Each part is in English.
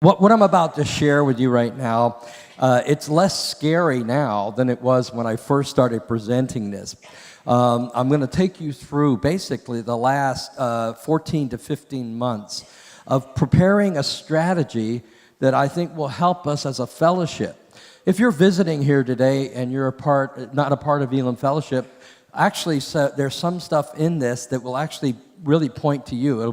What I'm about to share with you right now, it's less scary now than it was when I first started presenting this. I'm going to take you through basically the last 14 to 15 months of preparing a strategy that I think will help us as a fellowship. If you're visiting here today and you're not a part of Elam Fellowship, actually, there's some stuff in this that will actually really point to you. It'll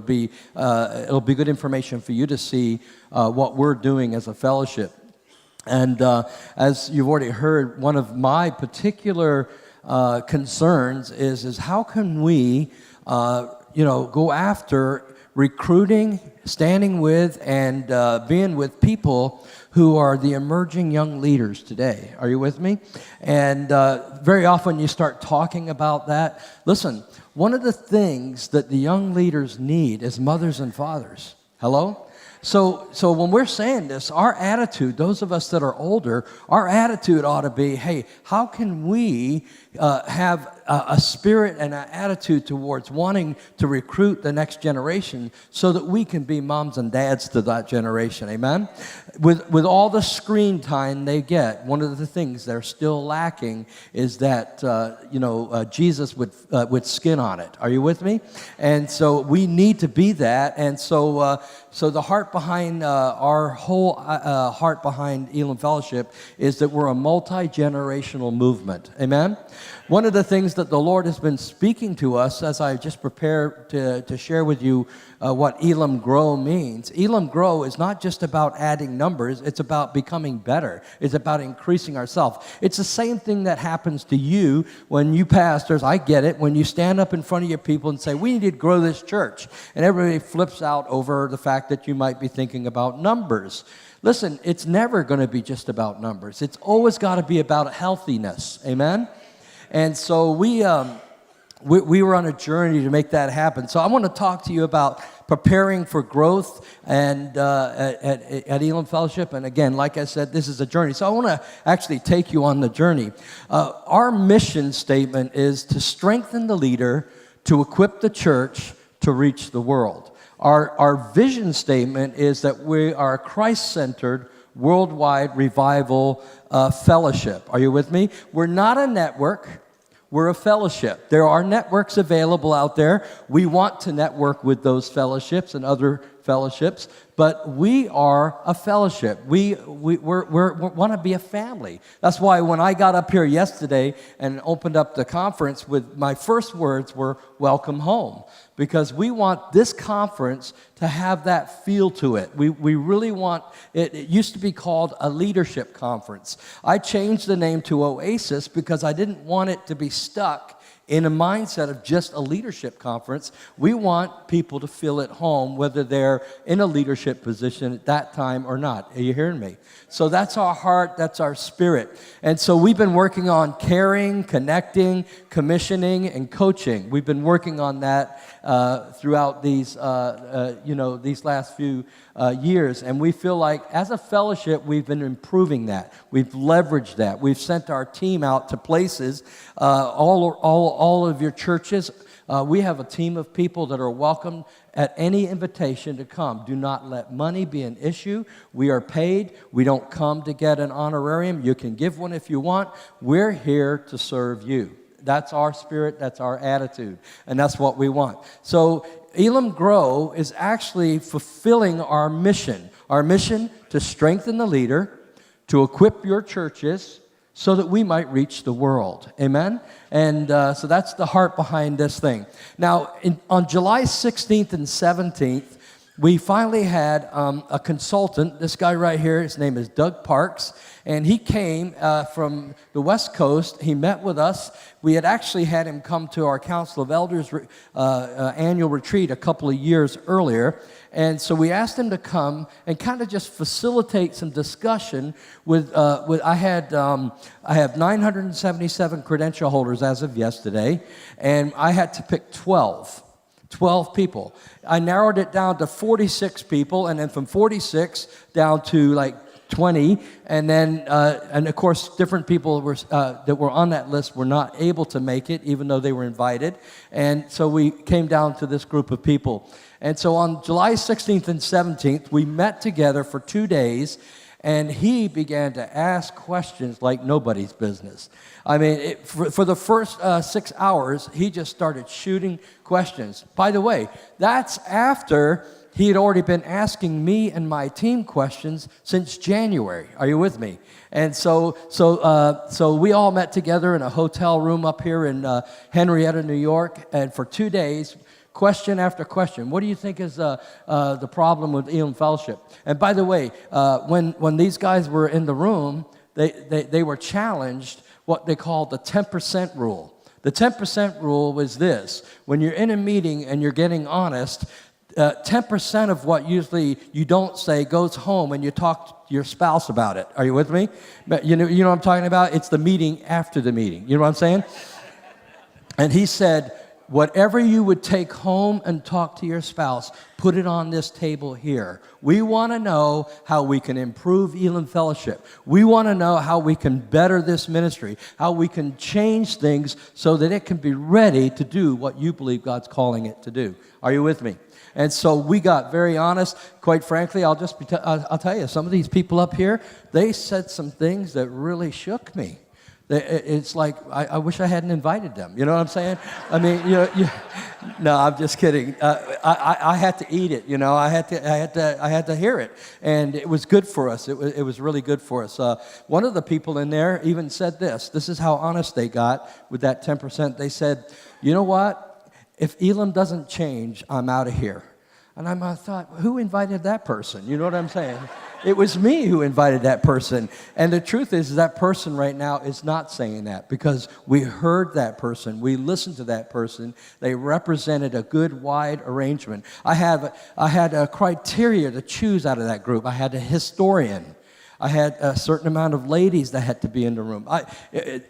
be good information for you to see what we're doing as a fellowship. And as you've already heard, one of my particular concerns is how can we, go after recruiting, standing with, and being with people who are the emerging young leaders today. Are you with me? And very often you start talking about that. Listen, one of the things that the young leaders need is mothers and fathers. Hello? So when we're saying this, our attitude, those of us that are older, our attitude ought to be, hey, how can we have a spirit and an attitude towards wanting to recruit the next generation so that we can be moms and dads to that generation, amen? With all the screen time they get, one of the things they're still lacking is that, Jesus with skin on it. Are you with me? And so we need to be that, and so the heart behind our whole heart behind Elam Fellowship is that we're a multi-generational movement. Amen? One of the things that the Lord has been speaking to us as I just prepared to share with you what Elam Grow means. Elam Grow is not just about adding numbers. It's about becoming better. It's about increasing ourselves. It's the same thing that happens to you when you pastors, I get it, when you stand up in front of your people and say, we need to grow this church. And everybody flips out over the fact that you might be thinking about numbers. Listen, it's never going to be just about numbers. It's always got to be about healthiness. Amen? And so we were on a journey to make that happen. So I want to talk to you about preparing for growth and at Elam Fellowship. And again, like I said, this is a journey. So I want to actually take you on the journey. Our mission statement is to strengthen the leader, to equip the church, to reach the world. Our vision statement is that we are a Christ-centered, worldwide revival fellowship. Are you with me? We're not a network. We're a fellowship. There are networks available out there. We want to network with those fellowships and other fellowships, but we are a fellowship. We want to be a family. That's why when I got up here yesterday and opened up the conference, with my first words were, welcome home. Because we want this conference to have that feel to it. We really want it. It used to be called a leadership conference. I changed the name to Oasis because I didn't want it to be stuck in a mindset of just a leadership conference. We want people to feel at home, whether they're in a leadership position at that time or not. Are you hearing me? So that's our heart, that's our spirit. And so we've been working on caring, connecting, commissioning, and coaching. We've been working on that throughout these last few years. And we feel like as a fellowship, we've been improving that. We've leveraged that. We've sent our team out to places, all of your churches. We have a team of people that are welcome at any invitation to come. Do not let money be an issue. We are paid. We don't come to get an honorarium. You can give one if you want. We're here to serve you. That's our spirit. That's our attitude. And that's what we want. So Elam Grow is actually fulfilling our mission. Our mission to strengthen the leader, to equip your churches, so that we might reach the world. Amen? And so that's the heart behind this thing. Now, on July 16th and 17th, we finally had a consultant, this guy right here, his name is Doug Parks, and he came from the West Coast. He met with us. We had actually had him come to our Council of Elders annual retreat a couple of years earlier, and so we asked him to come and kind of just facilitate some discussion with I have 977 credential holders as of yesterday, and I had to pick 12 people. I narrowed it down to 46 people, and then from 46 down to like 20, and then, and of course, different people that were on that list were not able to make it, even though they were invited. And so we came down to this group of people. And so on July 16th and 17th, we met together for 2 days, and he began to ask questions like nobody's business. I mean, for the first 6 hours, he just started shooting questions. By the way, that's after he had already been asking me and my team questions since January. Are you with me? And so we all met together in a hotel room up here in Henrietta, New York, and for 2 days, question after question. What do you think is the problem with Elam Fellowship? And by the way, when these guys were in the room, they were challenged what they called the 10% rule. The 10% rule was this: when you're in a meeting and you're getting honest, 10% of what usually you don't say goes home and you talk to your spouse about it. Are you with me? But you know what I'm talking about? It's the meeting after the meeting. You know what I'm saying? And he said, whatever you would take home and talk to your spouse, put it on this table here. We want to know how we can improve Elam Fellowship. We want to know how we can better this ministry, how we can change things so that it can be ready to do what you believe God's calling it to do. Are you with me? And so we got very honest. Quite frankly, I'll tell you, some of these people up here, they said some things that really shook me. It's like, I wish I hadn't invited them. You know what I'm saying? I mean, no, I'm just kidding. I had to eat it. I had to hear it, and it was good for us. It was really good for us. One of the people in there even said this. This is how honest they got with that 10%. They said, you know what? If Elam doesn't change, I'm out of here. And I thought, who invited that person? You know what I'm saying? It was me who invited that person. And the truth is that person right now is not saying that, because we heard that person. We listened to that person. They represented a good, wide arrangement. I had a criteria to choose out of that group. I had a historian. I had a certain amount of ladies that had to be in the room.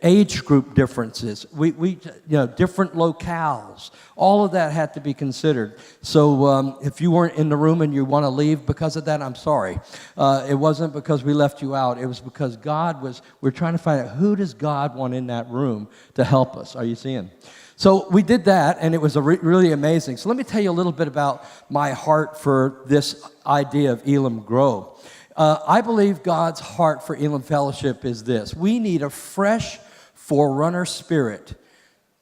Age group differences, different locales. All of that had to be considered. So if you weren't in the room and you want to leave because of that, I'm sorry. It wasn't because we left you out. It was because we're trying to find out, who does God want in that room to help us? Are you seeing? So we did that, and it was really amazing. So let me tell you a little bit about my heart for this idea of Elam Grow. I believe God's heart for Elam Fellowship is this: we need a fresh forerunner spirit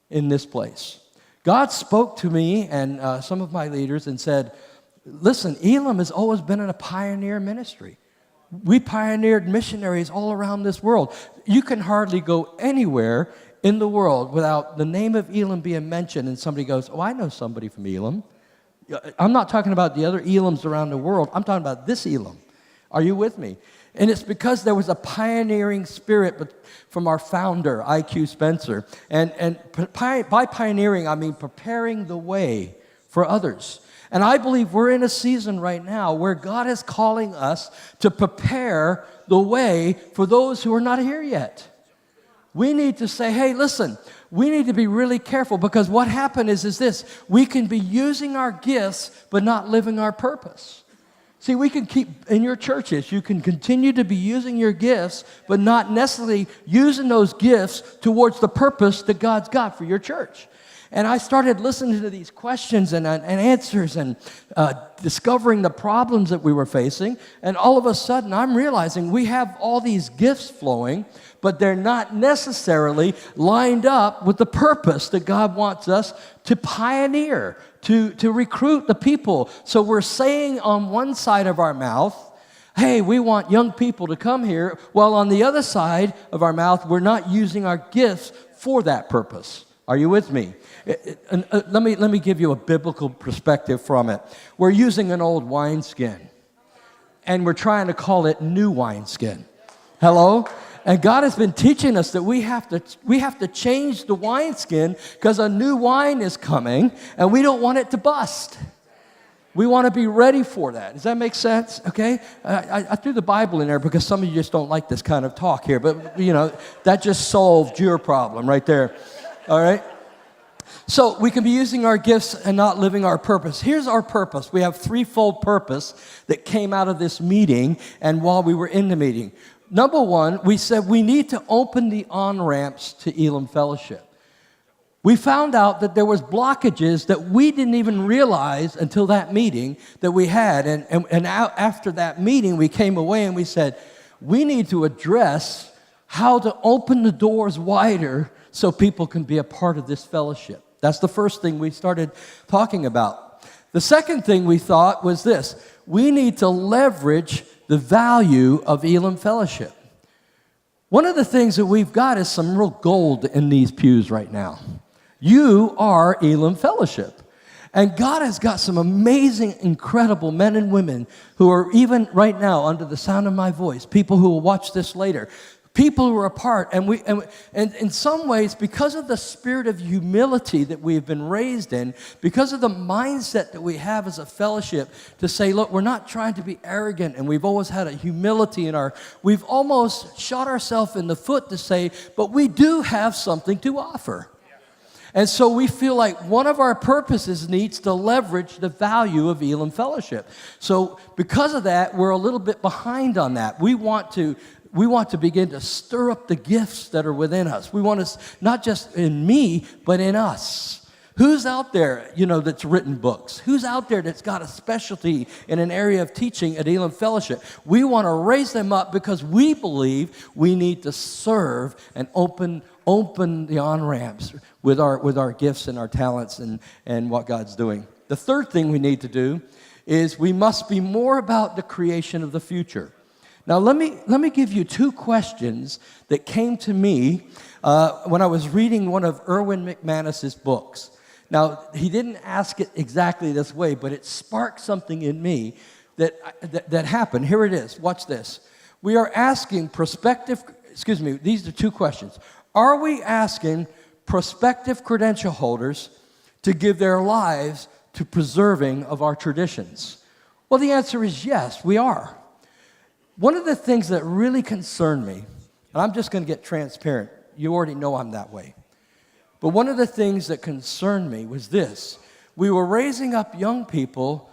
in this place. God spoke to me and some of my leaders and said, listen, Elam has always been in a pioneer ministry. We pioneered missionaries all around this world. You can hardly go anywhere in the world without the name of Elam being mentioned and somebody goes, oh, I know somebody from Elam. I'm not talking about the other Elams around the world. I'm talking about this Elam. Are you with me? And it's because there was a pioneering spirit from our founder, I.Q. Spencer. And by pioneering, I mean preparing the way for others. And I believe we're in a season right now where God is calling us to prepare the way for those who are not here yet. We need to say, hey, listen, we need to be really careful, because what happened is this: we can be using our gifts but not living our purpose. See, we can keep, in your churches, you can continue to be using your gifts, but not necessarily using those gifts towards the purpose that God's got for your church. And I started listening to these questions and answers and discovering the problems that we were facing. And all of a sudden, I'm realizing we have all these gifts flowing, but they're not necessarily lined up with the purpose that God wants us to pioneer, to recruit the people. So we're saying on one side of our mouth, hey, we want young people to come here, while on the other side of our mouth, we're not using our gifts for that purpose. Are you with me? Let me give you a biblical perspective from it. We're using an old wineskin, and we're trying to call it new wineskin. Hello? And God has been teaching us that we have to change the wineskin, because a new wine is coming, and we don't want it to bust. We want to be ready for that. Does that make sense? Okay? I threw the Bible in there because some of you just don't like this kind of talk here, but that just solved your problem right there. All right? So we can be using our gifts and not living our purpose. Here's our purpose. We have threefold purpose that came out of this meeting and while we were in the meeting. Number one, we said we need to open the on-ramps to Elam Fellowship. We found out that there was blockages that we didn't even realize until that meeting that we had. And after that meeting, we came away and we said, we need to address how to open the doors wider so people can be a part of this fellowship. That's the first thing we started talking about. The second thing we thought was this: we need to leverage the value of Elam Fellowship. One of the things that we've got is some real gold in these pews right now. You are Elam Fellowship. And God has got some amazing, incredible men and women who are even right now under the sound of my voice, people who will watch this later. People who are apart, and in some ways, because of the spirit of humility that we've been raised in, because of the mindset that we have as a fellowship to say, look, we're not trying to be arrogant, and we've always had a humility we've almost shot ourselves in the foot to say, but we do have something to offer. And so we feel like one of our purposes needs to leverage the value of Elam Fellowship. So because of that, we're a little bit behind on that. We want to begin to stir up the gifts that are within us. We want to, not just in me, but in us. Who's out there, that's written books? Who's out there that's got a specialty in an area of teaching at Elam Fellowship? We want to raise them up because we believe we need to serve and open the on-ramps with our gifts and our talents and what God's doing. The third thing we need to do is we must be more about the creation of the future. Now, let me give you two questions that came to me when I was reading one of Erwin McManus's books. Now, he didn't ask it exactly this way, but it sparked something in me that happened. Here it is. Watch this. We are asking these are two questions. Are we asking prospective credential holders to give their lives to preserving of our traditions? Well, the answer is yes, we are. One of the things that really concerned me, and I'm just going to get transparent. You already know I'm that way. But one of the things that concerned me was this. We were raising up young people,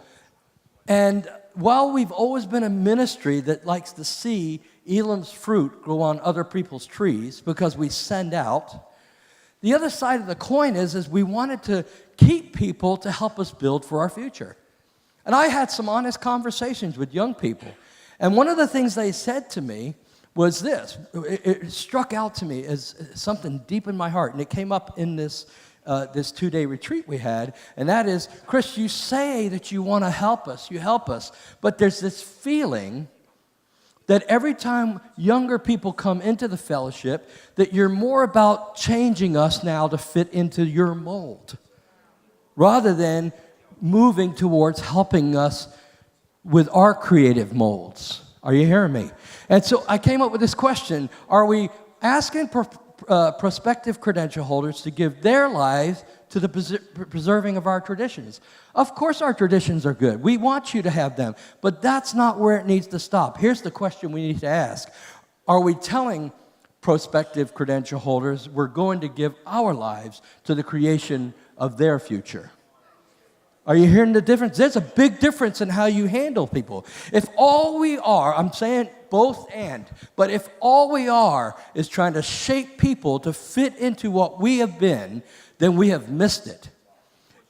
and while we've always been a ministry that likes to see Elam's fruit grow on other people's trees because we send out, the other side of the coin is we wanted to keep people to help us build for our future. And I had some honest conversations with young people. And one of the things they said to me was this. It struck out to me as something deep in my heart, and it came up in this 2-day retreat we had, and that is, Chris, you say that you want to help us, you help us, but there's this feeling that every time younger people come into the fellowship, that you're more about changing us now to fit into your mold, rather than moving towards helping us with our creative molds. Are you hearing me? And so I came up with this question. Are we asking prospective credential holders to give their lives to the preserving of our traditions? Of course our traditions are good. We want you to have them. But that's not where it needs to stop. Here's the question we need to ask. Are we telling prospective credential holders we're going to give our lives to the creation of their future? Are you hearing the difference? There's a big difference in how you handle people. If all we are, I'm saying both and, but if all we are is trying to shape people to fit into what we have been, then we have missed it.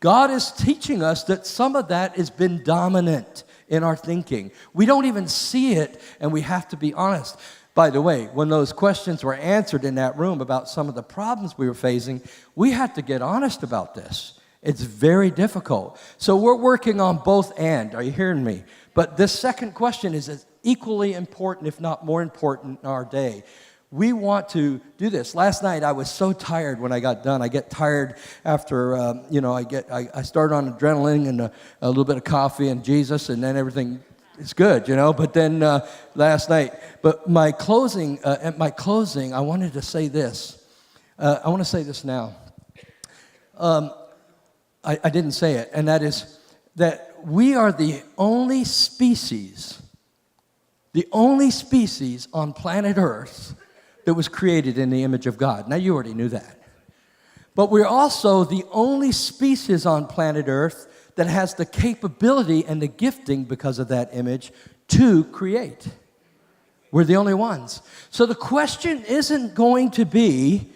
God is teaching us that some of that has been dominant in our thinking. We don't even see it, and we have to be honest. By the way, when those questions were answered in that room about some of the problems we were facing, we had to get honest about this. It's very difficult. So we're working on both and. Are you hearing me? But this second question is as equally important, if not more important, in our day. We want to do this. Last night I was so tired when I got done. I get tired after, I start on adrenaline and a little bit of coffee and Jesus, and then everything is good, But then last night, at my closing, I wanted to say this. I want to say this now. I didn't say it, and that is that we are the only species on planet Earth that was created in the image of God. Now, you already knew that. But we're also the only species on planet Earth that has the capability and the gifting, because of that image, to create. We're the only ones. So the question isn't going to be,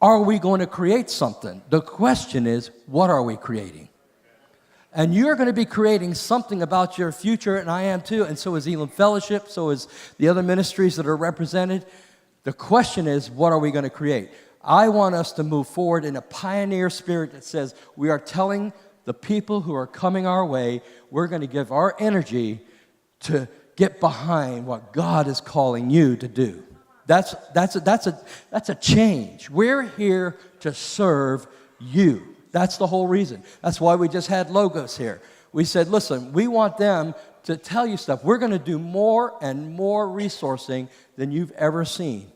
are we going to create something? The question is, what are we creating? And you're going to be creating something about your future, and I am too, and so is Elam Fellowship, so is the other ministries that are represented. The question is, what are we going to create? I want us to move forward in a pioneer spirit that says we are telling the people who are coming our way, we're going to give our energy to get behind what God is calling you to do. That's a change. We're here to serve you. That's the whole reason. That's why we just had logos here. We said, listen, we want them to tell you stuff. We're going to do more and more resourcing than you've ever seen.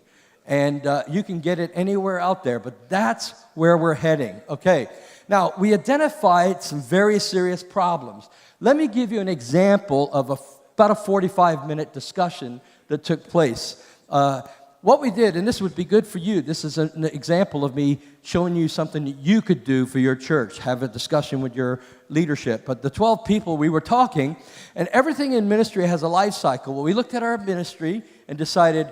And you can get it anywhere out there, but that's where we're heading. Okay, now we identified some very serious problems. Let me give you an example of about a 45-minute discussion that took place. What we did, and this would be good for you, this is an example of me showing you something that you could do for your church, have a discussion with your leadership. But the 12 people, we were talking, and everything in ministry has a life cycle. Well, we looked at our ministry and decided,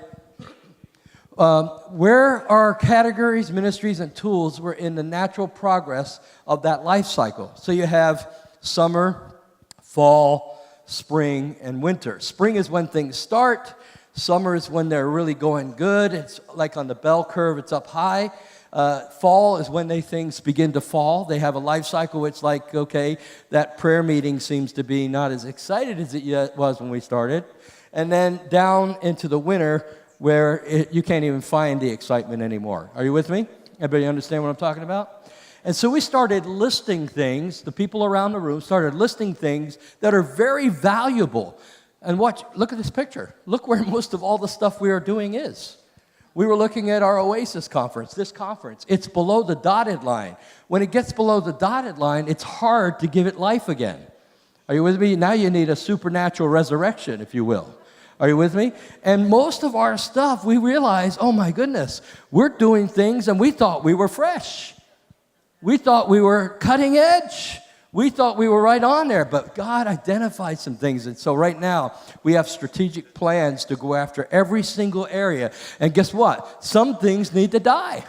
where our categories, ministries, and tools were in the natural progress of that life cycle. So you have summer, fall, spring, and winter. Spring is when things start. Summer is when they're really going good. It's like on the bell curve, it's up high. Fall is when things begin to fall. They have a life cycle. It's like, okay, that prayer meeting seems to be not as excited as it was when we started. And then down into the winter, where you can't even find the excitement anymore. Are you with me? Everybody understand what I'm talking about? And so we started listing things, the people around the room started listing things that are very valuable. And look at this picture. Look where most of all the stuff we are doing is. We were looking at our Oasis conference, this conference. It's below the dotted line. When it gets below the dotted line, it's hard to give it life again. Are you with me? Now you need a supernatural resurrection, if you will. Are you with me? And most of our stuff, we realize, oh my goodness, we're doing things and we thought we were fresh. We thought we were cutting edge. We thought we were right on there, but God identified some things. And so right now, we have strategic plans to go after every single area. And guess what? Some things need to die.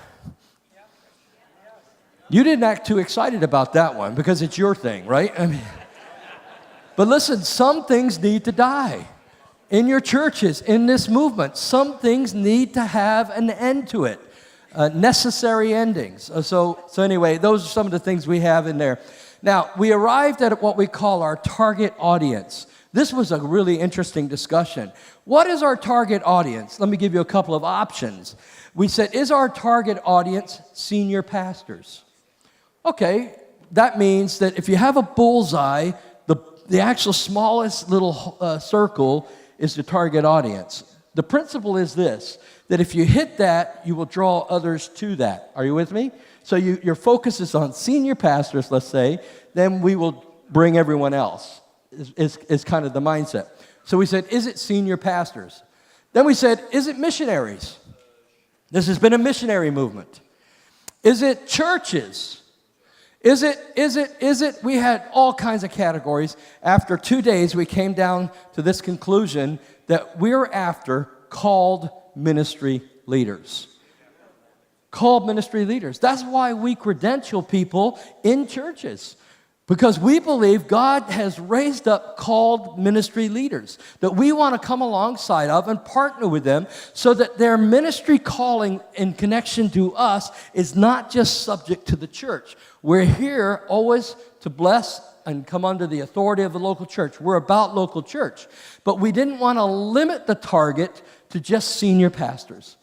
You didn't act too excited about that one because it's your thing, right? I mean, but listen, some things need to die. In your churches, in this movement, some things need to have an end to it, necessary endings. So anyway, those are some of the things we have in there. Now, we arrived at what we call our target audience. This was a really interesting discussion. What is our target audience? Let me give you a couple of options. We said, is our target audience senior pastors? Okay, that means that if you have a bullseye, the actual smallest little circle is the target audience. The principle is this, that if you hit that, you will draw others to that. Are you with me? So your focus is on senior pastors, let's say, then we will bring everyone else, is kind of the mindset. So we said, is it senior pastors? Then we said, is it missionaries? This has been a missionary movement. Is it churches? Is it? We had all kinds of categories. After 2 days, we came down to this conclusion that we're after called ministry leaders. Called ministry leaders. That's why we credential people in churches. Because we believe God has raised up called ministry leaders that we want to come alongside of and partner with them so that their ministry calling in connection to us is not just subject to the church. We're here always to bless and come under the authority of the local church. We're about local church. But we didn't want to limit the target to just senior pastors.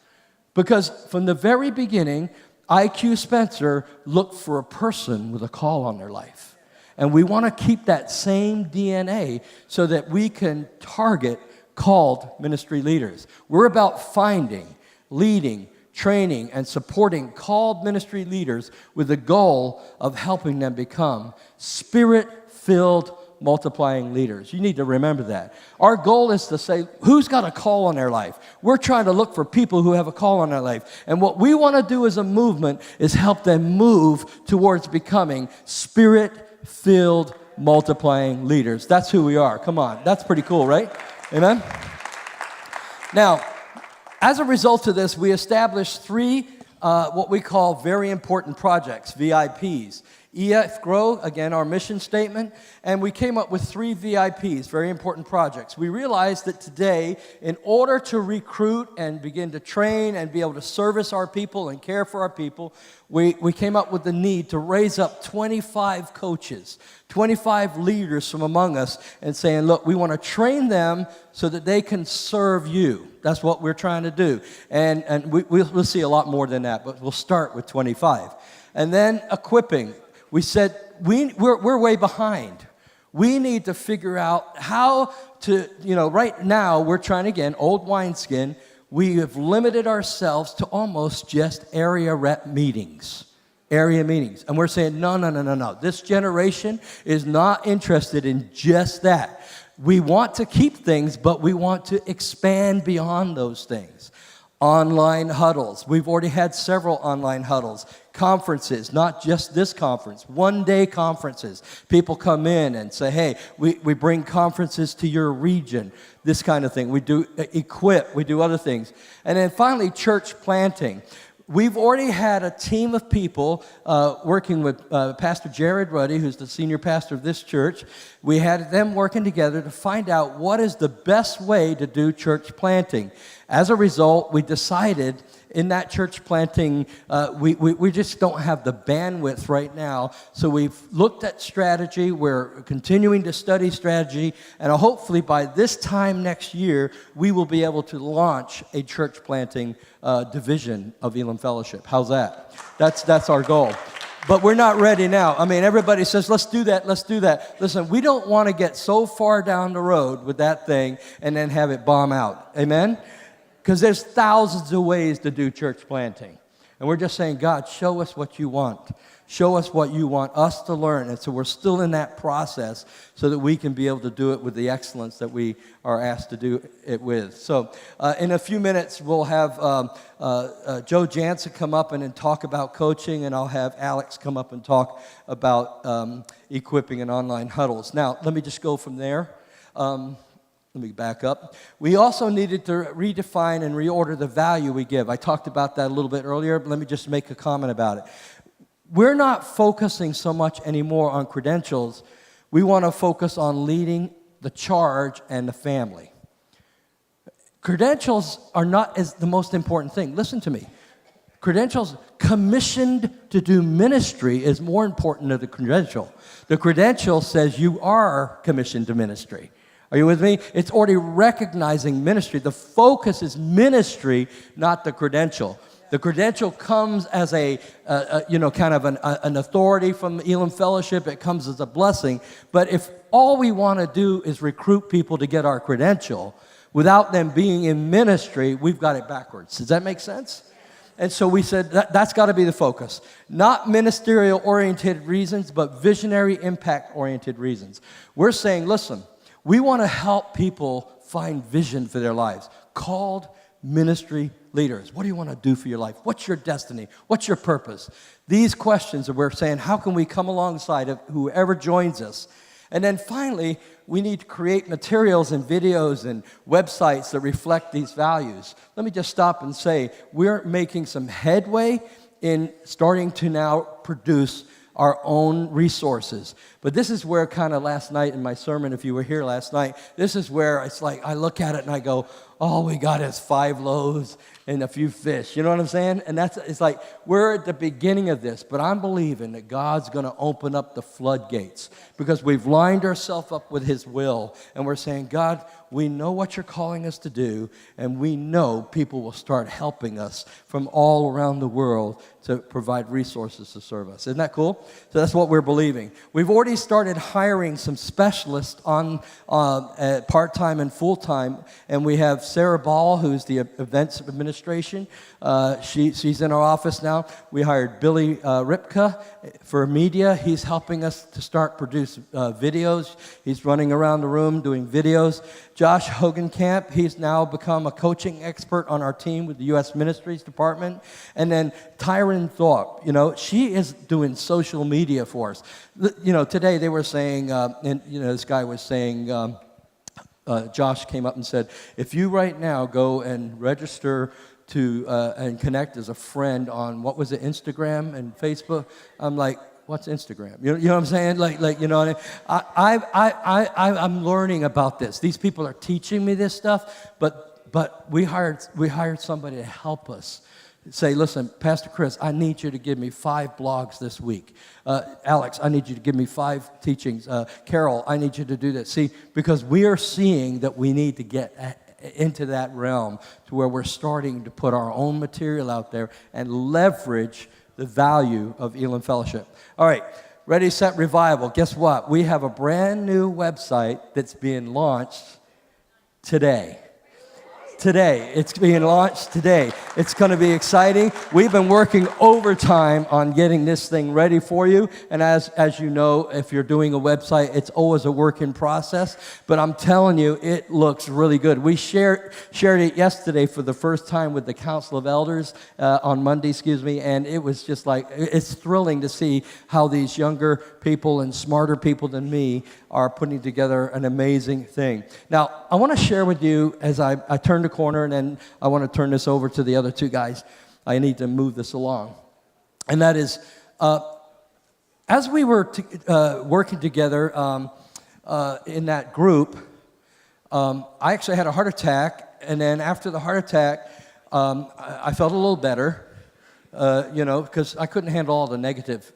Because from the very beginning, IQ Spencer looked for a person with a call on their life. And we want to keep that same DNA so that we can target called ministry leaders. We're about finding, leading, training, and supporting called ministry leaders with the goal of helping them become spirit-filled multiplying leaders. You need to remember that. Our goal is to say, who's got a call on their life? We're trying to look for people who have a call on their life. And what we want to do as a movement is help them move towards becoming Spirit-filled, multiplying leaders. That's who we are. Come on. That's pretty cool, right? Amen? Now, as a result of this, we established three what we call very important projects, VIPs. EF Grow, again, our mission statement, and we came up with three VIPs, very important projects. We realized that today, in order to recruit and begin to train and be able to service our people and care for our people, we came up with the need to raise up 25 coaches, 25 leaders from among us, and saying, look, we want to train them so that they can serve you. That's what we're trying to do. And we'll see a lot more than that, but we'll start with 25. And then equipping. We said, we're way behind. We need to figure out how to, right now we're trying, again, old wineskin. We have limited ourselves to almost just area rep meetings. Area meetings. And we're saying, no. This generation is not interested in just that. We want to keep things, but we want to expand beyond those things. Online huddles. We've already had several online huddles. Conferences, not just this conference, one-day conferences. People come in and say, hey, we bring conferences to your region, this kind of thing. We do equip, we do other things. And then finally, church planting. We've already had a team of people working with Pastor Jared Ruddy, who's the senior pastor of this church. We had them working together to find out what is the best way to do church planting. As a result, we decided in that church planting, we just don't have the bandwidth right now. So we've looked at strategy. We're continuing to study strategy. And hopefully by this time next year, we will be able to launch a church planting division of Elam Fellowship. How's that? That's our goal. But we're not ready now. I mean, everybody says, let's do that. Listen, we don't want to get so far down the road with that thing and then have it bomb out. Amen? Because there's thousands of ways to do church planting. And we're just saying, God, show us what you want. Show us what you want us to learn. And so we're still in that process so that we can be able to do it with the excellence that we are asked to do it with. So in a few minutes, we'll have Joe Jansen come up and then talk about coaching, and I'll have Alex come up and talk about equipping and online huddles. Now, let me just go from there. Let me back up. We also needed to redefine and reorder the value we give. I talked about that a little bit earlier, but let me just make a comment about it. We're not focusing so much anymore on credentials. We want to focus on leading the charge and the family. Credentials are not as the most important thing. Listen to me. Credentials commissioned to do ministry is more important than the credential. The credential says you are commissioned to ministry. Are you with me? It's already recognizing ministry. The focus is ministry, not the credential. The credential comes as kind of an authority from the Elam Fellowship. It comes as a blessing. But if all we want to do is recruit people to get our credential without them being in ministry, we've got it backwards. Does that make sense? And so we said that's got to be the focus. Not ministerial-oriented reasons, but visionary, impact-oriented reasons. We're saying, listen, we want to help people find vision for their lives. Called ministry leaders. What do you want to do for your life? What's your destiny? What's your purpose? These questions that we're saying, how can we come alongside of whoever joins us? And then finally, we need to create materials and videos and websites that reflect these values. Let me just stop and say, we're making some headway in starting to now produce our own resources. But this is where kind of last night in my sermon, if you were here last night, this is where it's like I look at it and I go, all we got is 5 loaves and a few fish. You know what I'm saying? And it's like we're at the beginning of this, but I'm believing that God's going to open up the floodgates because we've lined ourselves up with His will, and we're saying, God, we know what you're calling us to do, and we know people will start helping us from all around the world to provide resources to serve us. Isn't that cool? So that's what we're believing. We've already started hiring some specialists on part-time and full-time, and we have Sarah Ball, who's the events administration. She's in our office now. We hired Billy Ripka for media. He's helping us to start produce videos. He's running around the room doing videos. Josh Hogenkamp, he's now become a coaching expert on our team with the U.S. Ministries Department. And then Tyron Thorpe, she is doing social media for us. Today they were saying, this guy was saying, Josh came up and said, if you right now go and register to and connect as a friend on, what was it, Instagram and Facebook? I'm like, what's Instagram? You know what I'm saying? What I mean? I'm learning about this. These people are teaching me this stuff, but we hired somebody to help us. Say, listen, Pastor Chris, I need you to give me 5 blogs this week. Alex, I need you to give me 5 teachings. Carol, I need you to do that. See, because we are seeing that we need to get into that realm to where we're starting to put our own material out there and leverage the value of Elam Fellowship. All right, Ready, Set, Revival. Guess what? We have a brand new website that's being launched today. It's being launched today. It's going to be exciting. We've been working overtime on getting this thing ready for you. And as you know, if you're doing a website, it's always a work in process. But I'm telling you, it looks really good. We shared it yesterday for the first time with the Council of Elders on Monday, and it was just like, it's thrilling to see how these younger people and smarter people than me are putting together an amazing thing. Now, I want to share with you as I turn the corner, and then I want to turn this over to the other 2 guys. I need to move this along. And that is, as we were working together in that group, I actually had a heart attack, and then after the heart attack, I felt a little better, because I couldn't handle all the negative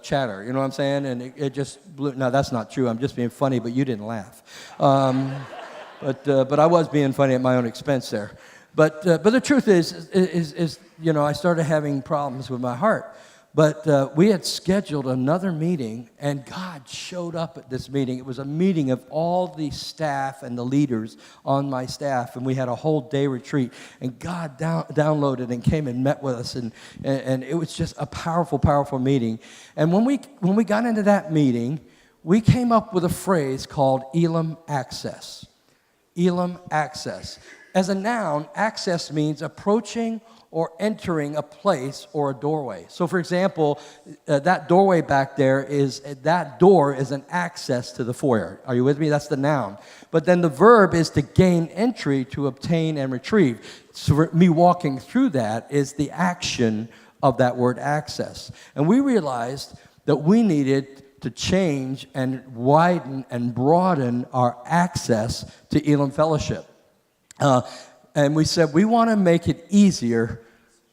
chatter, you know what I'm saying? And it just blew. No, that's not true. I'm just being funny, but you didn't laugh. But I was being funny at my own expense there. But the truth is, I started having problems with my heart. But we had scheduled another meeting, and God showed up at this meeting. It was a meeting of all the staff and the leaders on my staff, and we had a whole day retreat. And God downloaded and came and met with us, and it was just a powerful, powerful meeting. And when we got into that meeting, we came up with a phrase called Elam Access. Elam Access. As a noun, access means approaching or entering a place or a doorway. So, for example, that doorway back there that door is an access to the foyer. Are you with me? That's the noun. But then the verb is to gain entry, to obtain and retrieve. So me walking through that is the action of that word access. And we realized that we needed to change and widen and broaden our access to Elam Fellowship. And we said we want to make it easier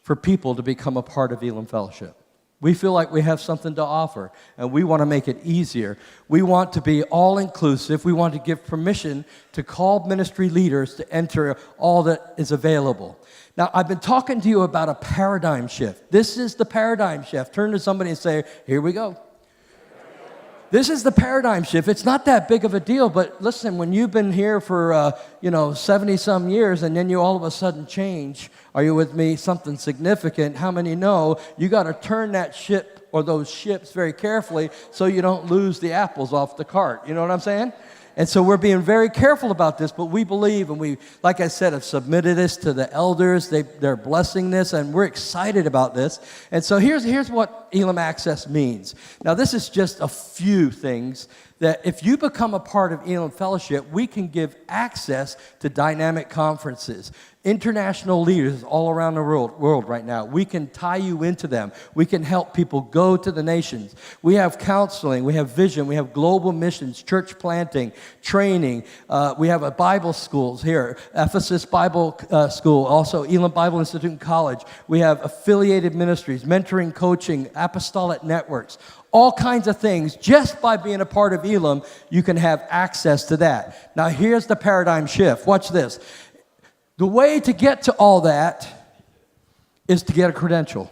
for people to become a part of Elam Fellowship. We feel like we have something to offer, and we want to make it easier. We want to be all-inclusive. We want to give permission to called ministry leaders to enter all that is available. Now, I've been talking to you about a paradigm shift. This is the paradigm shift. Turn to somebody and say, here we go. This is the paradigm shift. It's not that big of a deal, but listen, when you've been here for, 70-some years, and then you all of a sudden change, are you with me, something significant, how many know you got to turn that ship or those ships very carefully so you don't lose the apples off the cart? You know what I'm saying? And so we're being very careful about this, but we believe, and we, like I said, have submitted this to the elders. They're blessing this, and we're excited about this. And so here's what Elam Access means. Now, this is just a few things that if you become a part of Elam Fellowship, we can give access to dynamic conferences, international leaders all around the world right now. We can tie you into them. We can help people go to the nations. We have counseling. We have vision. We have global missions, church planting, training. We have a Bible schools here, Ephesus Bible School, also Elam Bible Institute and College. We have affiliated ministries, mentoring, coaching, apostolic networks, all kinds of things. Just by being a part of Elam, you can have access to that. Now, here's the paradigm shift. Watch this. The way to get to all that is to get a credential.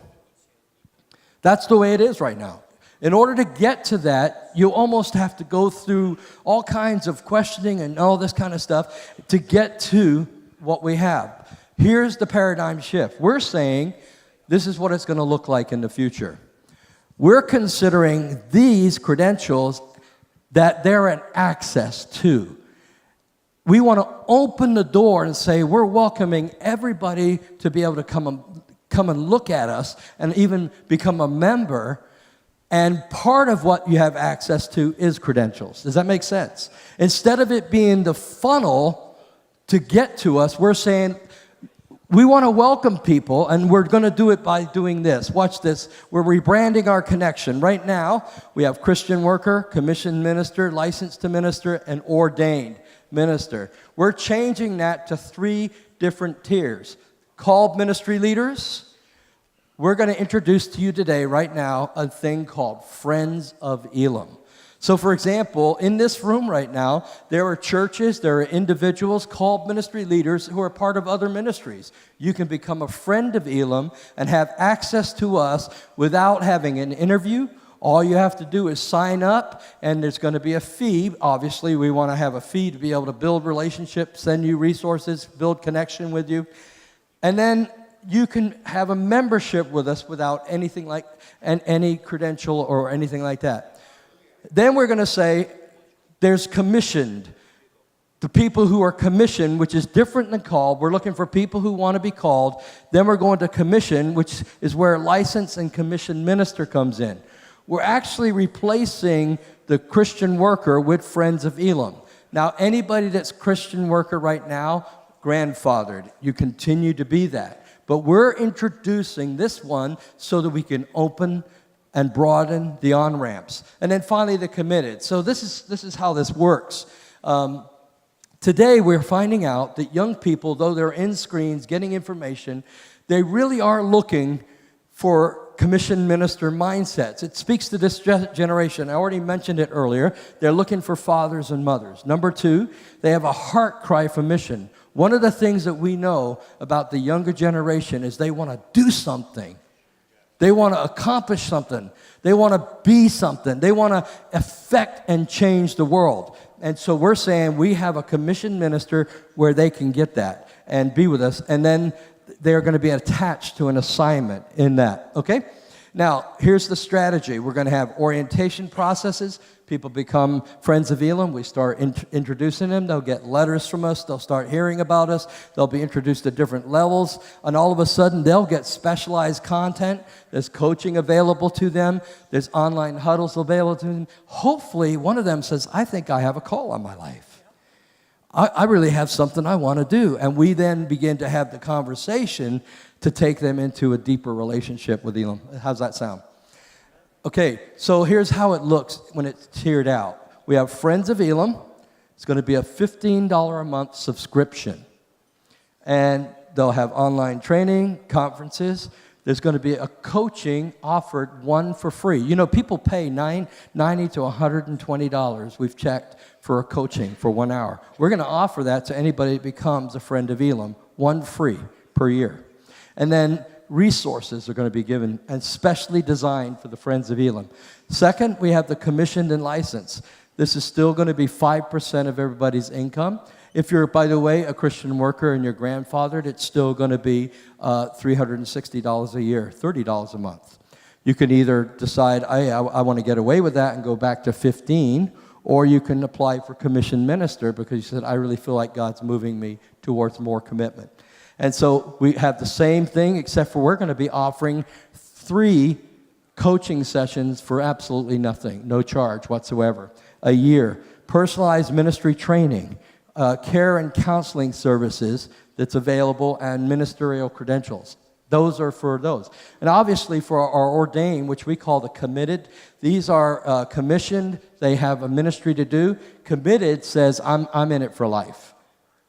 That's the way it is right now. In order to get to that, you almost have to go through all kinds of questioning and all this kind of stuff to get to what we have. Here's the paradigm shift. We're saying this is what it's going to look like in the future. We're considering these credentials that they're an access to. We want to open the door and say we're welcoming everybody to be able to come and look at us and even become a member. And part of what you have access to is credentials. Does that make sense? Instead of it being the funnel to get to us, we're saying we want to welcome people, and we're going to do it by doing this. Watch this. We're rebranding our connection. Right now, we have Christian worker, commissioned minister, licensed to minister, and ordained minister. We're changing that to 3 different tiers. Called ministry leaders. We're going to introduce to you today, right now, a thing called Friends of Elam. So, for example, in this room right now, there are churches, there are individuals called ministry leaders who are part of other ministries. You can become a friend of Elam and have access to us without having an interview. All you have to do is sign up, and there's going to be a fee. Obviously, we want to have a fee to be able to build relationships, send you resources, build connection with you. And then you can have a membership with us without anything like any credential or anything like that. Then we're going to say there's commissioned. The people who are commissioned, which is different than called. We're looking for people who want to be called. Then we're going to commission, which is where licensed and commissioned minister comes in. We're actually replacing the Christian worker with Friends of Elam. Now, anybody that's Christian worker right now, grandfathered. You continue to be that. But we're introducing this one so that we can open and broaden the on-ramps. And then finally, the committed. So this is how this works. Today, we're finding out that young people, though they're in screens getting information, they really are looking for commissioned minister mindsets. It speaks to this generation. I already mentioned it earlier. They're looking for fathers and mothers. Number 2, they have a heart cry for mission. One of the things that we know about the younger generation is they want to do something. They want to accomplish something. They want to be something. They want to affect and change the world. And so we're saying we have a commissioned minister where they can get that and be with us. And then they're going to be attached to an assignment in that. Okay? Now, here's the strategy. We're going to have orientation processes. People become Friends of Elam. We start introducing them. They'll get letters from us. They'll start hearing about us. They'll be introduced to different levels. And all of a sudden, they'll get specialized content. There's coaching available to them. There's online huddles available to them. Hopefully, one of them says, I think I have a call on my life. I really have something I want to do. And we then begin to have the conversation to take them into a deeper relationship with Elam. How's that sound? Okay, so here's how it looks when it's tiered out. We have Friends of Elam. It's going to be a $15 a month subscription. And they'll have online training, conferences. There's going to be a coaching offered, one for free. You know, people pay $90 to $120, we've checked, for a coaching for 1 hour. We're going to offer that to anybody that becomes a Friend of Elam, one free per year. And then resources are going to be given and specially designed for the Friends of Elam. Second, we have the commissioned and licensed. This is still going to be 5% of everybody's income. If you're, by the way, a Christian worker and you're grandfathered, it's still going to be $360 a year, $30 a month. You can either decide, I want to get away with that and go back to 15, or you can apply for commissioned minister because you said, I really feel like God's moving me towards more commitment. And so we have the same thing, except for we're going to be offering 3 coaching sessions for absolutely nothing, no charge whatsoever, a year. Personalized ministry training, care and counseling services that's available, and ministerial credentials. Those are for those. And obviously for our ordained, which we call the committed, these are commissioned. They have a ministry to do. Committed says, I'm in it for life.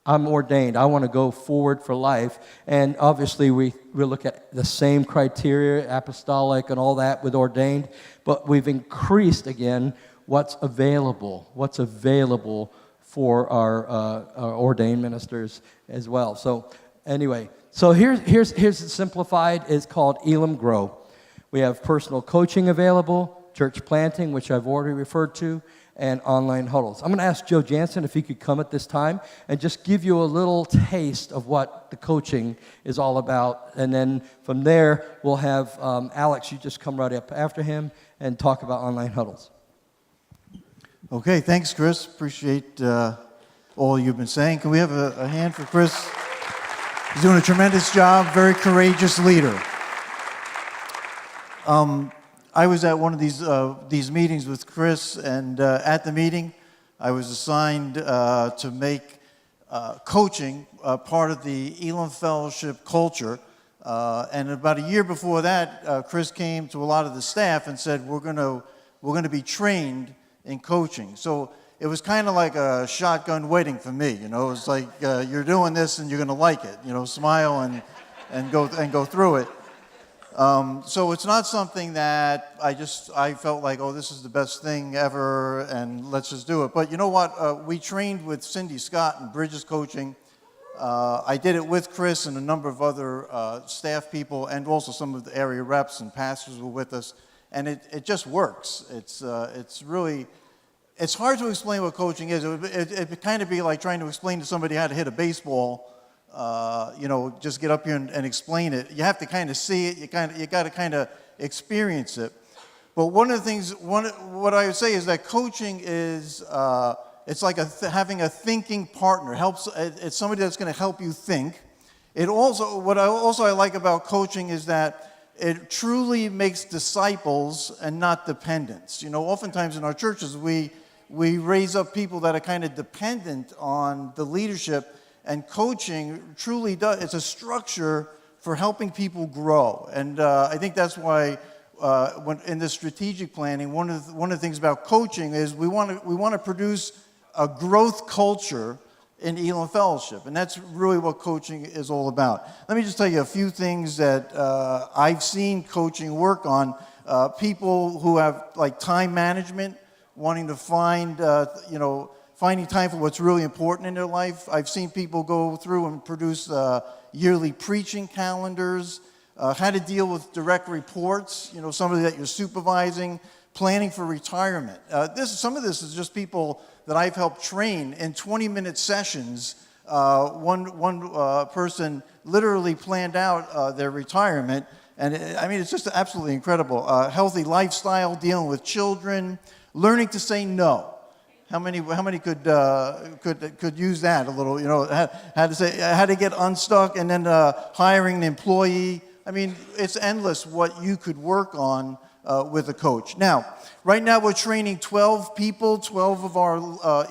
I'm ordained. I want to go forward for life. And obviously we look at the same criteria, apostolic and all that with ordained, but we've increased again what's available for our ordained ministers as well. So anyway, so here's the simplified. It's called Elam Grow. We have personal coaching available, church planting, which I've already referred to, and online huddles. I'm going to ask Joe Jansen if he could come at this time and just give you a little taste of what the coaching is all about. And then from there, we'll have Alex, you just come right up after him and talk about online huddles. Okay, thanks, Chris. Appreciate all you've been saying. Can we have a hand for Chris? He's doing a tremendous job, very courageous leader. I was at one of these meetings with Chris, and at the meeting, I was assigned to make coaching part of the Elam Fellowship culture. And about a year before that, Chris came to a lot of the staff and said, "We're going to be trained in coaching." So it was kind of like a shotgun wedding for me. You know, it's like you're doing this and you're going to like it. You know, smile and go through it. So it's not something that I felt like, oh, this is the best thing ever, and let's just do it. But you know what? We trained with Cindy Scott and Bridges Coaching. I did it with Chris and a number of other staff people, and also some of the area reps and pastors were with us. And it just works. It's really, it's hard to explain what coaching is. It'd kind of be like trying to explain to somebody how to hit a baseball. You know, just get up here and explain it. You have to kind of see it. You got to kind of experience it. But one of the things, what I would say is that coaching is, it's like having a thinking partner. It's somebody that's going to help you think. It also, what I like about coaching is that it truly makes disciples and not dependents. You know, oftentimes in our churches we raise up people that are kind of dependent on the leadership. And coaching truly does, it's a structure for helping people grow. And I think that's why when in the strategic planning, one of the things about coaching is we want to produce a growth culture in Elam Fellowship. And that's really what coaching is all about. Let me just tell you a few things that I've seen coaching work on. People who have like time management, wanting to find, finding time for what's really important in their life. I've seen people go through and produce yearly preaching calendars, how to deal with direct reports, you know, somebody that you're supervising, planning for retirement. Some of this is just people that I've helped train in 20-minute sessions. One person literally planned out their retirement, and it's just absolutely incredible. Healthy lifestyle, dealing with children, learning to say no. How many could use that a little? You know, how to get unstuck, and then hiring an employee. I mean, it's endless what you could work on with a coach. Now, right now we're training 12 people, 12 of our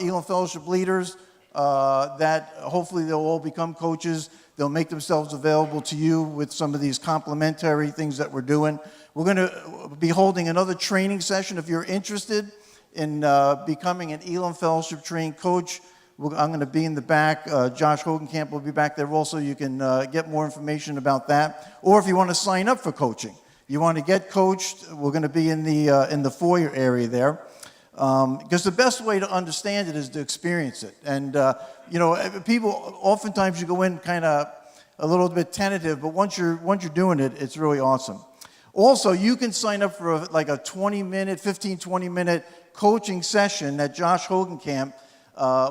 Elam Fellowship leaders that hopefully they'll all become coaches. They'll make themselves available to you with some of these complementary things that we're doing. We're going to be holding another training session if you're interested in becoming an Elam Fellowship trained coach. I'm going to be in the back. Josh Hogenkamp will be back there also. You can get more information about that. Or if you want to sign up for coaching, you want to get coached, we're going to be in the foyer area there. Because the best way to understand it is to experience it. And, people, oftentimes you go in kind of a little bit tentative, but once you're doing it, it's really awesome. Also, you can sign up for a 20-minute coaching session that Josh Hogenkamp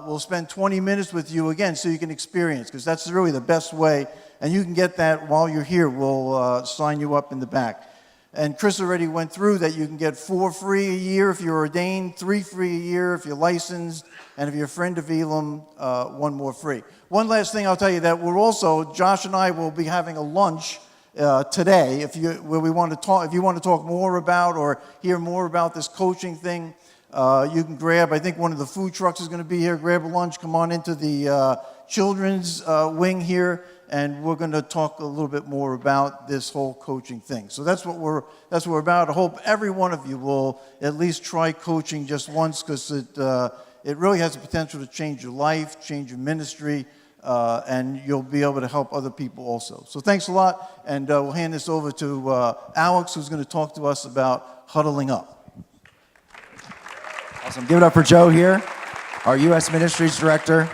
will spend 20 minutes with you again so you can experience, because that's really the best way. And you can get that while you're here. We'll sign you up in the back. And Chris already went through that you can get 4 free a year if you're ordained, 3 free a year if you're licensed, and if you're a friend of Elam, 1 more free. One last thing I'll tell you that Josh and I will be having a lunch today, if you want to talk more about or hear more about this coaching thing, you can grab, I think one of the food trucks is going to be here, grab a lunch, come on into the children's wing here, and we're going to talk a little bit more about this whole coaching thing. So that's what we're about. I hope every one of you will at least try coaching just once, because it really has the potential to change your life, change your ministry, and you'll be able to help other people also. So thanks a lot, and we'll hand this over to Alex, who's going to talk to us about huddling up. Awesome. Give it up for Joe here, our U.S. Ministries Director.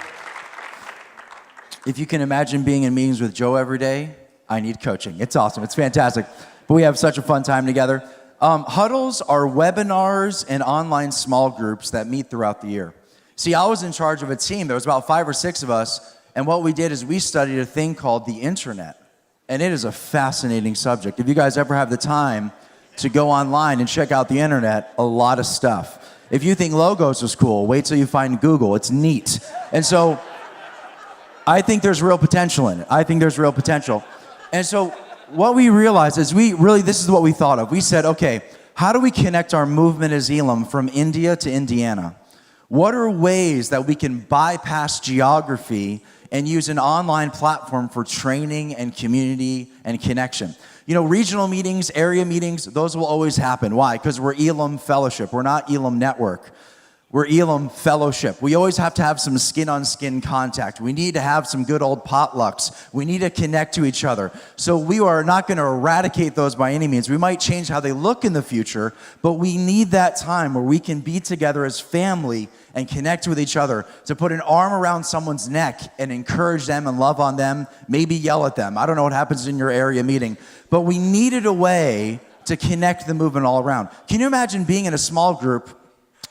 If you can imagine being in meetings with Joe every day, I need coaching. It's awesome. It's fantastic. But we have such a fun time together. Huddles are webinars and online small groups that meet throughout the year. See, I was in charge of a team. There was about 5 or 6 of us, and what we did is we studied a thing called the internet. And it is a fascinating subject. If you guys ever have the time to go online and check out the internet, a lot of stuff. If you think logos was cool, wait till you find Google. It's neat. And so I think there's real potential in it. I think there's real potential. And so what we realized is this is what we thought of. We said, okay, how do we connect our movement as Elam from India to Indiana? What are ways that we can bypass geography and use an online platform for training and community and connection? You know, regional meetings, area meetings, those will always happen. Why? Because we're Elam Fellowship. We're not Elam Network. We're Elam Fellowship. We always have to have some skin-on-skin contact. We need to have some good old potlucks. We need to connect to each other. So we are not going to eradicate those by any means. We might change how they look in the future, but we need that time where we can be together as family and connect with each other, to put an arm around someone's neck and encourage them and love on them, maybe yell at them. I don't know what happens in your area meeting, but we needed a way to connect the movement all around. Can you imagine being in a small group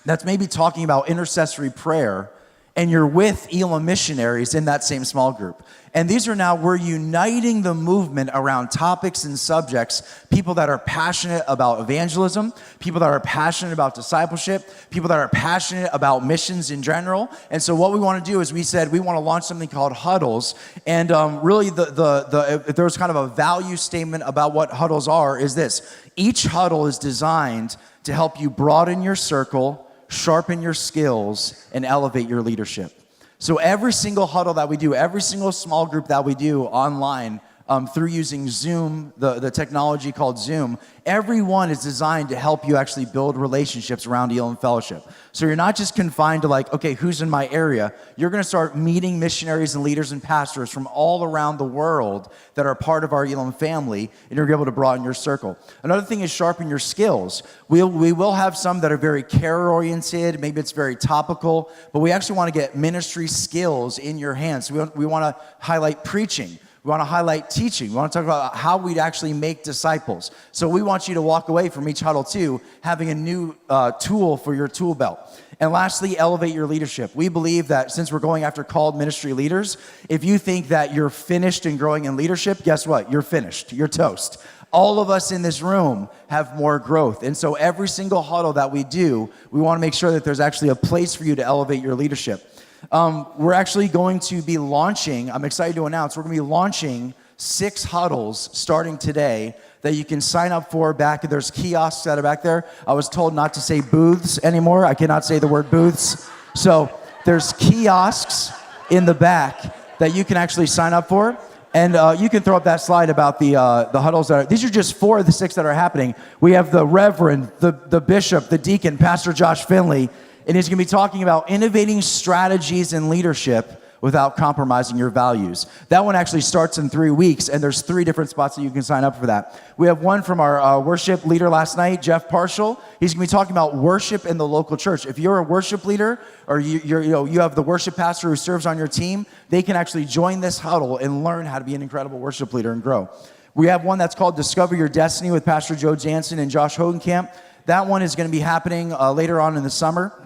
that's maybe talking about intercessory prayer, and you're with Elam missionaries in that same small group? And these are now, we're uniting the movement around topics and subjects, people that are passionate about evangelism, people that are passionate about discipleship, people that are passionate about missions in general. And so what we want to do is we said we want to launch something called Huddles. And really if there's kind of a value statement about what Huddles are, is this: each huddle is designed to help you broaden your circle, sharpen your skills, and elevate your leadership. So every single huddle that we do, every single small group that we do online through using Zoom, the technology called Zoom, every one is designed to help you actually build relationships around Elam Fellowship. So you're not just confined to like, okay, who's in my area? You're going to start meeting missionaries and leaders and pastors from all around the world that are part of our Elam family, and you're able to broaden your circle. Another thing is sharpen your skills. We will have some that are very care-oriented, maybe it's very topical, but we actually want to get ministry skills in your hands. So we want to highlight preaching. We want to highlight teaching. We want to talk about how we'd actually make disciples. So we want you to walk away from each huddle too, having a new tool for your tool belt. And lastly, elevate your leadership. We believe that since we're going after called ministry leaders, if you think that you're finished in growing in leadership, guess what? You're finished. You're toast. All of us in this room have more growth. And so every single huddle that we do, we want to make sure that there's actually a place for you to elevate your leadership. We're actually going to be launching, I'm excited to announce, we're going to be launching 6 huddles starting today that you can sign up for back. There's kiosks that are back there. I was told not to say booths anymore. I cannot say the word booths. So there's kiosks in the back that you can actually sign up for. And you can throw up that slide about the huddles. These are just 4 of the 6 that are happening. We have the Reverend, the Bishop, the Deacon, Pastor Josh Finley, and he's going to be talking about innovating strategies in leadership without compromising your values. That one actually starts in 3 weeks, and there's 3 different spots that you can sign up for that. We have one from our worship leader last night, Jeff Parshall. He's going to be talking about worship in the local church. If you're a worship leader, or you have the worship pastor who serves on your team, they can actually join this huddle and learn how to be an incredible worship leader and grow. We have one that's called Discover Your Destiny with Pastor Joe Jansen and Josh Hogenkamp. That one is going to be happening later on in the summer.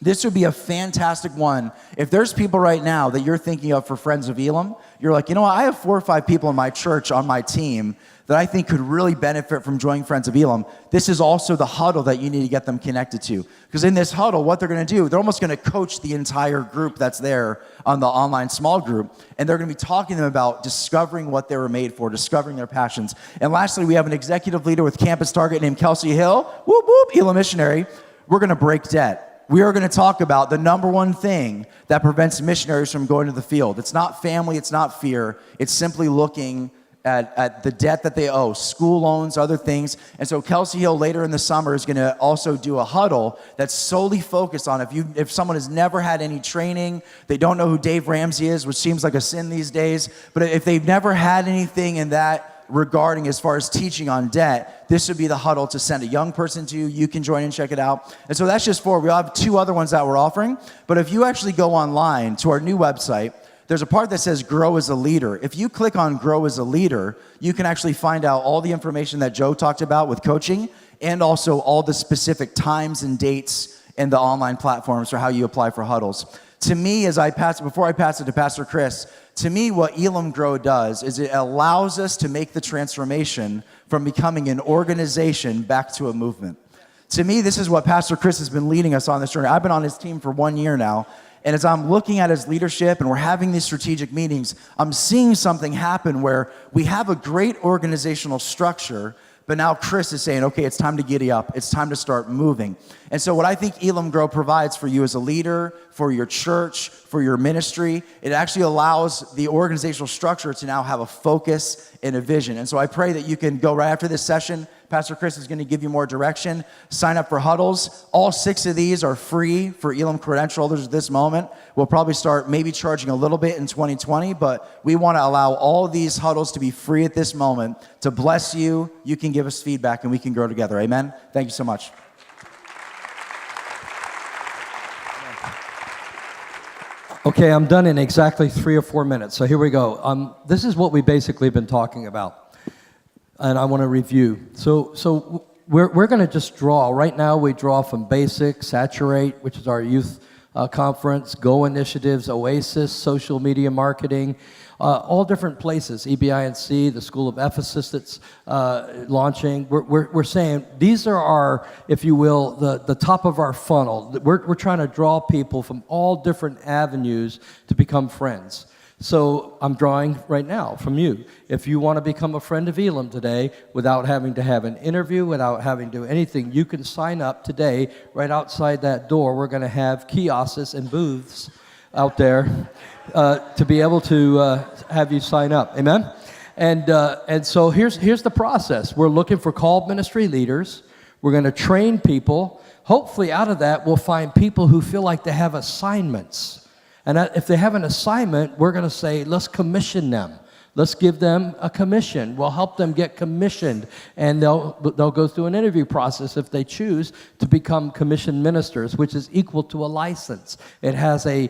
This would be a fantastic one. If there's people right now that you're thinking of for Friends of Elam, you're like, you know what, I have 4 or 5 people in my church on my team that I think could really benefit from joining Friends of Elam. This is also the huddle that you need to get them connected to. Because in this huddle, what they're going to do, they're almost going to coach the entire group that's there on the online small group, and they're going to be talking to them about discovering what they were made for, discovering their passions. And lastly, we have an executive leader with Campus Target named Kelsey Hill, whoop, whoop, Elam missionary. We're going to break debt. We are going to talk about the number one thing that prevents missionaries from going to the field. It's not family, it's not fear. It's simply looking at the debt that they owe, school loans, other things. And so Kelsey Hill later in the summer is going to also do a huddle that's solely focused on if someone has never had any training, they don't know who Dave Ramsey is, which seems like a sin these days, but if they've never had anything in that regarding as far as teaching on debt, this would be the huddle to send a young person to. You can join and check it out. And so that's just 4. We'll have 2 other ones that we're offering. But if you actually go online to our new website, there's a part that says grow as a leader. If you click on grow as a leader, you can actually find out all the information that Joe talked about with coaching and also all the specific times and dates and the online platforms for how you apply for huddles. To me, before I pass it to Pastor Chris, to me what Elam Grow does is it allows us to make the transformation from becoming an organization back to a movement. To me, this is what Pastor Chris has been leading us on this journey. I've been on his team for 1 year now, and as I'm looking at his leadership and we're having these strategic meetings, I'm seeing something happen where we have a great organizational structure, but now Chris is saying, okay, it's time to giddy up. It's time to start moving. And so what I think Elam Grow provides for you as a leader, for your church, for your ministry, it actually allows the organizational structure to now have a focus and a vision. And so I pray that you can go right after this session. Pastor Chris is going to give you more direction. Sign up for huddles. All 6 of these are free for Elam credential holders at this moment. We'll probably start maybe charging a little bit in 2020, but we want to allow all these huddles to be free at this moment to bless you. You can give us feedback and we can grow together. Amen? Thank you so much. Okay, I'm done in exactly 3 or 4 minutes. So here we go. This is what we basically been talking about. And I want to review. So we're going to just draw. Right now we draw from Basic, Saturate, which is our youth conference, Go Initiatives, Oasis, social media marketing, all different places, EBINC, the School of Ephesus that's launching. We're saying these are our, if you will, the top of our funnel. We're trying to draw people from all different avenues to become friends. So I'm drawing right now from you. If you want to become a friend of Elam today without having to have an interview, without having to do anything, you can sign up today right outside that door. We're going to have kiosks and booths out there to be able to have you sign up. Amen? And so here's the process. We're looking for called ministry leaders. We're going to train people. Hopefully out of that, we'll find people who feel like they have assignments. And if they have an assignment, we're going to say, let's commission them. Let's give them a commission. We'll help them get commissioned, and they'll go through an interview process if they choose to become commissioned ministers, which is equal to a license. It has a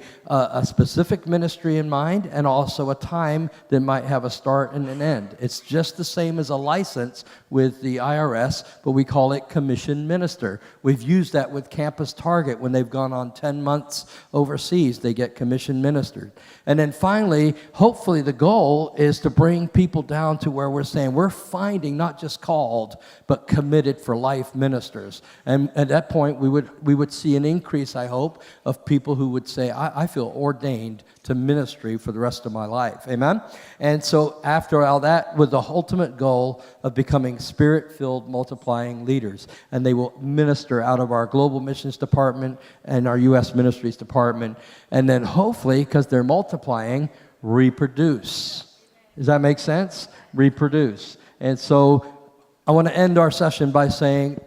specific ministry in mind and also a time that might have a start and an end. It's just the same as a license with the IRS, but we call it commissioned minister. We've used that with Campus Target when they've gone on 10 months overseas. They get commissioned ministered. And then finally, hopefully the goal is to bring people down to where we're saying we're finding not just called, but committed for life ministers. And at that point, we would see an increase, I hope, of people who would say, I feel ordained to ministry for the rest of my life. Amen? And so after all that, with the ultimate goal of becoming spirit-filled, multiplying leaders. And they will minister out of our global missions department and our U.S. ministries department. And then hopefully, because they're multiplying, reproduce. Does that make sense? Reproduce. And so I want to end our session by saying,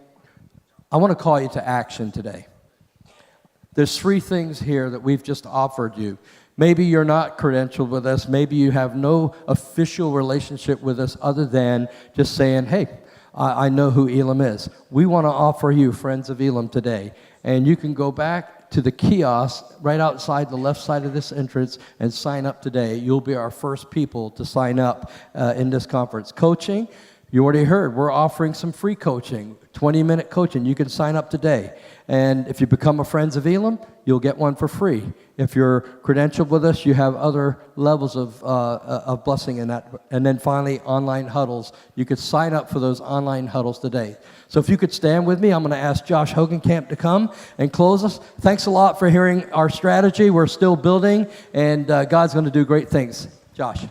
I want to call you to action today. There's 3 things here that we've just offered you. Maybe you're not credentialed with us. Maybe you have no official relationship with us other than just saying, hey, I know who Elam is. We want to offer you Friends of Elam today. And you can go back to the kiosk right outside the left side of this entrance and sign up today. You'll be our first people to sign up in this conference. Coaching, you already heard, we're offering some free coaching, 20-minute coaching. You can sign up today. And if you become a Friends of Elam, you'll get one for free. If you're credentialed with us, you have other levels of blessing in that. And then finally, online huddles. You could sign up for those online huddles today. So if you could stand with me, I'm going to ask Josh Hogenkamp to come and close us. Thanks a lot for hearing our strategy. We're still building, and God's going to do great things. Josh.